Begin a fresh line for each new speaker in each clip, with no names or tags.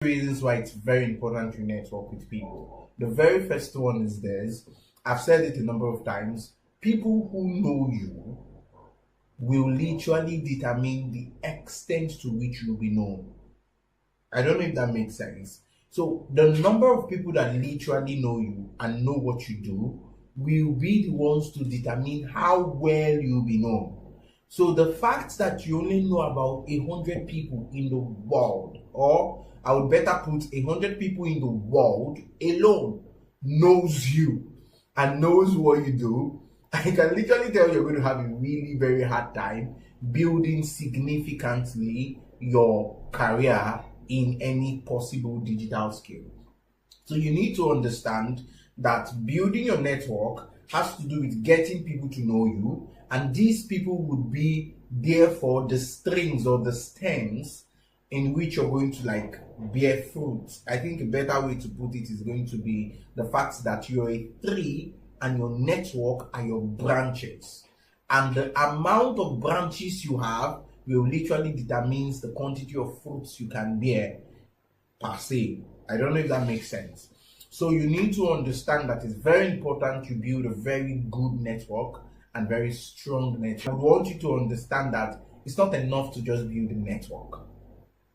Reasons why it's very important to network with people. The very first one is this. I've said it a number of times. People who know you will literally determine the extent to which you'll be known. I don't know if that makes sense. So the number of people that literally know you and know what you do will be the ones to determine how well you'll be known. So the fact that you only know about 100 people in the world, or I would better put 100 people in the world alone, knows you and knows what you do, I can literally tell you're going to have a really very hard time building significantly your career in any possible digital skill. So you need to understand that building your network has to do with getting people to know you, and these people would be therefore the strings or the stems in which you're going to bear fruit. I think a better way to put it is going to be the fact that you're a tree and your network are your branches, and the amount of branches you have will literally determines the quantity of fruits you can bear per se. I don't know if that makes sense. So you need to understand that it's very important to build a very good network and very strong network. I want you to understand that it's not enough to just build a network.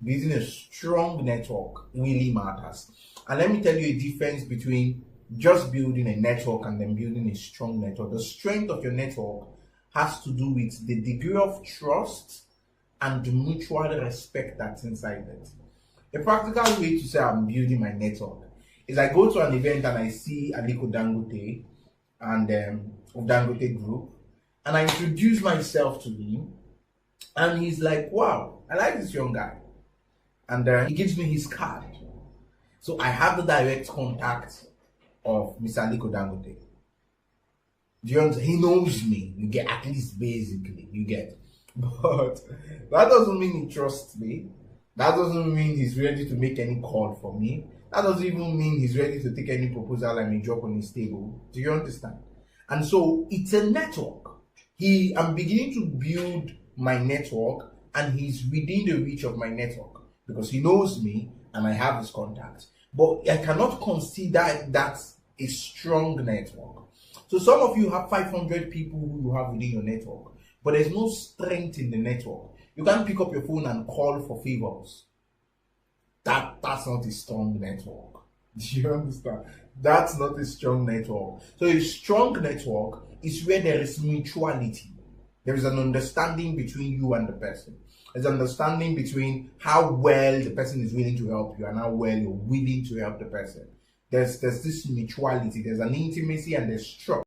Building a strong network really matters. And let me tell you a difference between just building a network and then building a strong network. The strength of your network has to do with the degree of trust and the mutual respect that's inside it. A practical way to say I'm building my network is I go to an event and I see Aliko Dangote and of Dangote Group, and I introduce myself to him, and he's like, wow, I like this young guy. And he gives me his card. So I have the direct contact of Mr. Aliko Dangote. Do you understand? He knows me. You get, at least basically, you get. But that doesn't mean he trusts me. That doesn't mean he's ready to make any call for me. That doesn't even mean he's ready to take any proposal I may drop on his table. Do you understand? And so it's a network. I'm beginning to build my network, and he's within the reach of my network because he knows me and I have his contacts. But I cannot consider that a strong network. So some of you have 500 people who you have within your network, but there's no strength in the network. You can't pick up your phone and call for favors. That's not a strong network. Do you understand? That's not a strong network. So a strong network is where there is mutuality. There is an understanding between you and the person. There's understanding between how well the person is willing to help you and how well you're willing to help the person. There's this mutuality. There's an intimacy and there's trust.